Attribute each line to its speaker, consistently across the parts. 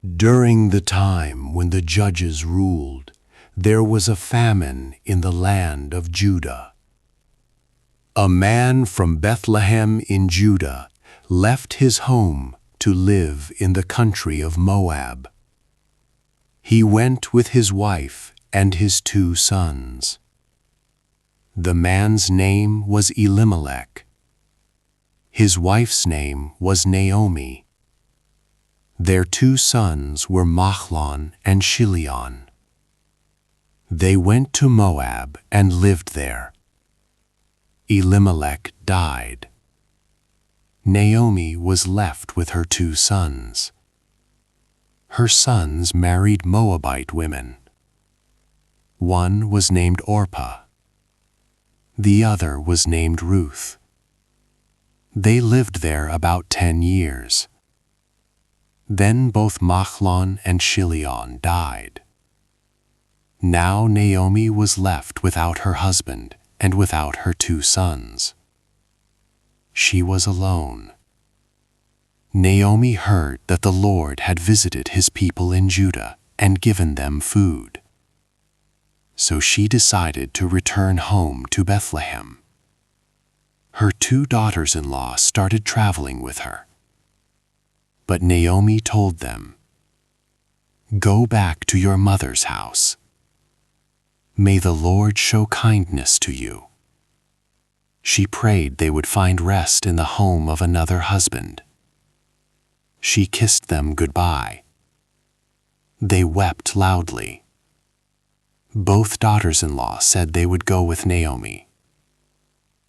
Speaker 1: During the time when the judges ruled, there was a famine in the land of Judah. A man from Bethlehem in Judah left his home to live in the country of Moab. He went with his wife and his 2 sons. The man's name was Elimelech. His wife's name was Naomi. Their 2 sons were Mahlon and Chilion. They went to Moab and lived there. Elimelech died. Naomi was left with her 2 sons. Her sons married Moabite women. One was named Orpah. The other was named Ruth. They lived there about 10 years. Then both Mahlon and Chilion died. Now Naomi was left without her husband and without her 2 sons. She was alone. Naomi heard that the Lord had visited his people in Judah and given them food. So she decided to return home to Bethlehem. Her 2 daughters-in-law started traveling with her. But Naomi told them, "Go back to your mother's house. May the Lord show kindness to you." She prayed they would find rest in the home of another husband. She kissed them goodbye. They wept loudly. Both daughters-in-law said they would go with Naomi.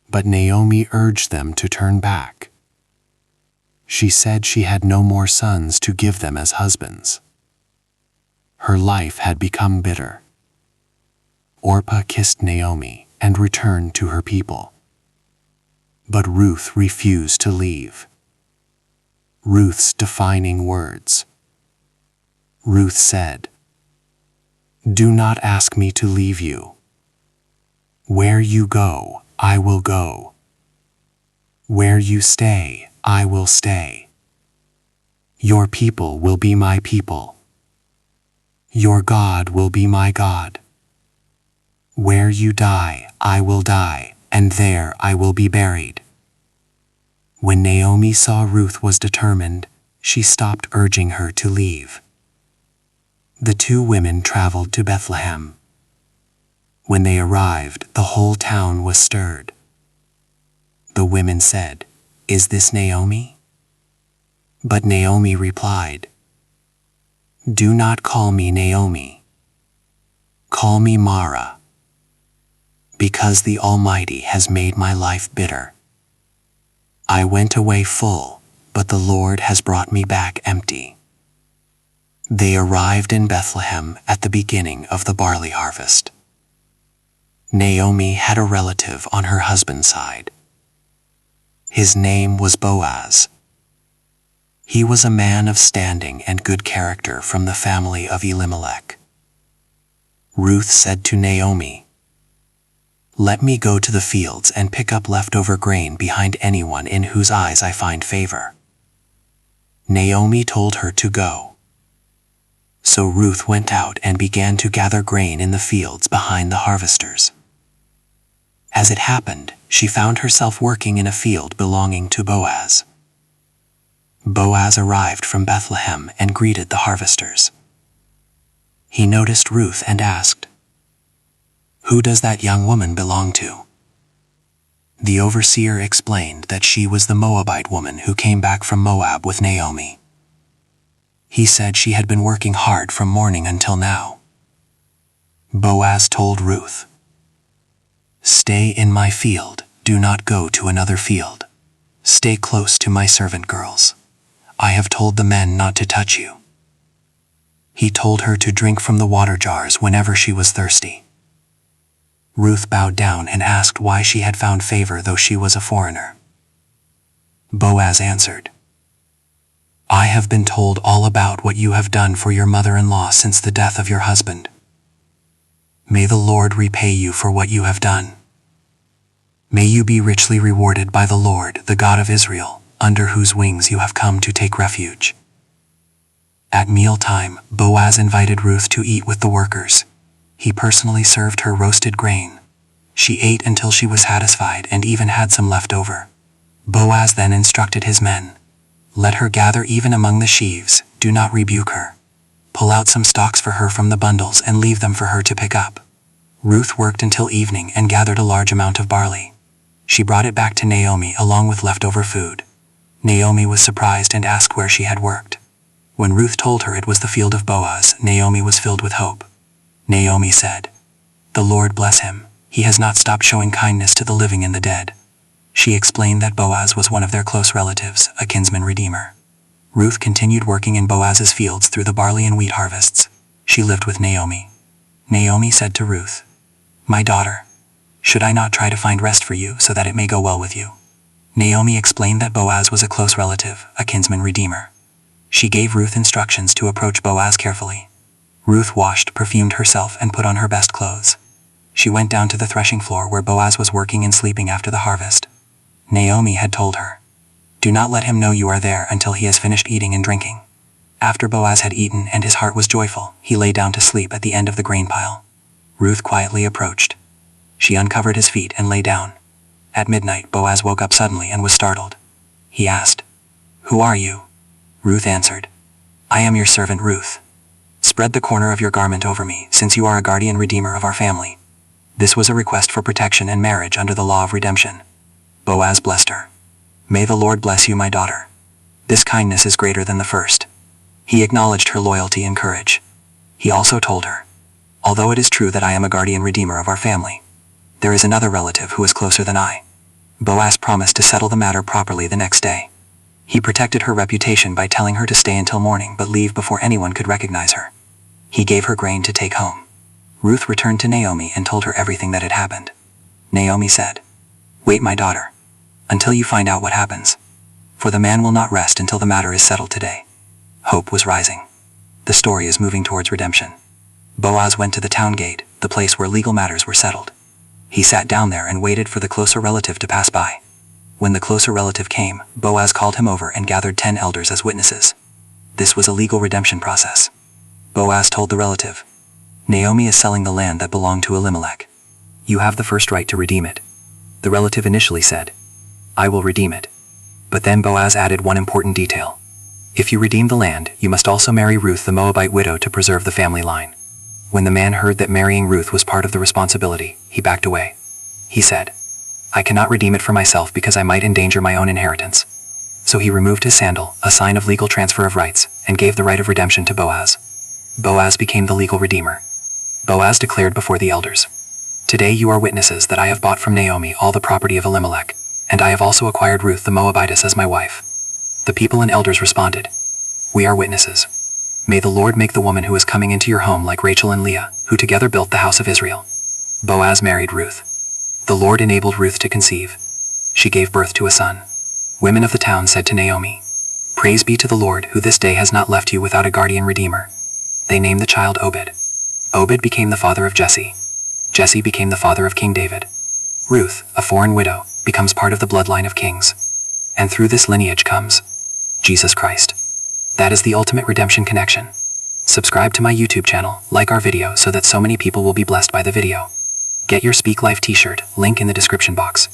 Speaker 1: But Naomi urged them to turn back. She said she had no more sons to give them as husbands. Her life had become bitter. Orpah kissed Naomi and returned to her people. But Ruth refused to leave. Ruth's defining words. Ruth said, "Do not ask me to leave you. Where you go, I will go. Where you stay, I will stay. Your people will be my people. Your God will be my God. Where you die, I will die, and there I will be buried." When Naomi saw Ruth was determined, she stopped urging her to leave. The 2 women traveled to Bethlehem. When they arrived, the whole town was stirred. The women said, "Is this Naomi?" But Naomi replied, "Do not call me Naomi. Call me Mara, because the Almighty has made my life bitter. I went away full, but the Lord has brought me back empty." They arrived in Bethlehem at the beginning of the barley harvest. Naomi had a relative on her husband's side. His name was Boaz. He was a man of standing and good character from the family of Elimelech. Ruth said to Naomi, "Let me go to the fields and pick up leftover grain behind anyone in whose eyes I find favor." Naomi told her to go. So Ruth went out and began to gather grain in the fields behind the harvesters. As it happened, she found herself working in a field belonging to Boaz. Boaz arrived from Bethlehem and greeted the harvesters. He noticed Ruth and asked, "Who does that young woman belong to?" The overseer explained that she was the Moabite woman who came back from Moab with Naomi. He said she had been working hard from morning until now. Boaz told Ruth, "Stay in my field, do not go to another field. Stay close to my servant girls. I have told the men not to touch you." He told her to drink from the water jars whenever she was thirsty. Ruth bowed down and asked why she had found favor though she was a foreigner. Boaz answered, "I have been told all about what you have done for your mother-in-law since the death of your husband. May the Lord repay you for what you have done. May you be richly rewarded by the Lord, the God of Israel, under whose wings you have come to take refuge."
Speaker 2: At mealtime, Boaz invited Ruth to eat with the workers. He personally served her roasted grain. She ate until she was satisfied and even had some left over. Boaz then instructed his men, "Let her gather even among the sheaves, do not rebuke her. Pull out some stalks for her from the bundles and leave them for her to pick up." Ruth worked until evening and gathered a large amount of barley. She brought it back to Naomi along with leftover food. Naomi was surprised and asked where she had worked. When Ruth told her it was the field of Boaz, Naomi was filled with hope. Naomi said, "The Lord bless him. He has not stopped showing kindness to the living and the dead." She explained that Boaz was one of their close relatives, a kinsman redeemer. Ruth continued working in Boaz's fields through the barley and wheat harvests. She lived with Naomi. Naomi said to Ruth, "My daughter, should I not try to find rest for you so that it may go well with you?" Naomi explained that Boaz was a close relative, a kinsman redeemer. She gave Ruth instructions to approach Boaz carefully. Ruth washed, perfumed herself, and put on her best clothes. She went down to the threshing floor where Boaz was working and sleeping after the harvest. Naomi had told her, "Do not let him know you are there until he has finished eating and drinking." After Boaz had eaten and his heart was joyful, he lay down to sleep at the end of the grain pile. Ruth quietly approached. She uncovered his feet and lay down. At midnight, Boaz woke up suddenly and was startled. He asked, "Who are you?" Ruth answered, "I am your servant Ruth. Spread the corner of your garment over me, since you are a guardian redeemer of our family." This was a request for protection and marriage under the law of redemption. Boaz blessed her. "May the Lord bless you, my daughter. This kindness is greater than the first." He acknowledged her loyalty and courage. He also told her, "Although it is true that I am a guardian redeemer of our family, there is another relative who is closer than I." Boaz promised to settle the matter properly the next day. He protected her reputation by telling her to stay until morning but leave before anyone could recognize her. He gave her grain to take home. Ruth returned to Naomi and told her everything that had happened. Naomi said, "Wait, my daughter, until you find out what happens. For the man will not rest until the matter is settled today." Hope was rising. The story is moving towards redemption. Boaz went to the town gate, the place where legal matters were settled. He sat down there and waited for the closer relative to pass by. When the closer relative came, Boaz called him over and gathered 10 elders as witnesses. This was a legal redemption process. Boaz told the relative, "Naomi is selling the land that belonged to Elimelech. You have the first right to redeem it." The relative initially said, "I will redeem it." But then Boaz added one important detail. "If you redeem the land, you must also marry Ruth the Moabite widow to preserve the family line." When the man heard that marrying Ruth was part of the responsibility, he backed away. He said, "I cannot redeem it for myself because I might endanger my own inheritance." So he removed his sandal, a sign of legal transfer of rights, and gave the right of redemption to Boaz. Boaz became the legal redeemer. Boaz declared before the elders, "Today you are witnesses that I have bought from Naomi all the property of Elimelech, and I have also acquired Ruth the Moabitess as my wife." The people and elders responded, "We are witnesses. May the Lord make the woman who is coming into your home like Rachel and Leah, who together built the house of Israel." Boaz married Ruth. The Lord enabled Ruth to conceive. She gave birth to a son. Women of the town said to Naomi, "Praise be to the Lord, who this day has not left you without a guardian redeemer." They named the child Obed. Obed became the father of Jesse. Jesse became the father of King David. Ruth, a foreign widow, becomes part of the bloodline of kings. And through this lineage comes Jesus Christ. That is the ultimate redemption connection. Subscribe to my YouTube channel, like our video so that so many people will be blessed by the video. Get your Speak Life t-shirt, link in the description box.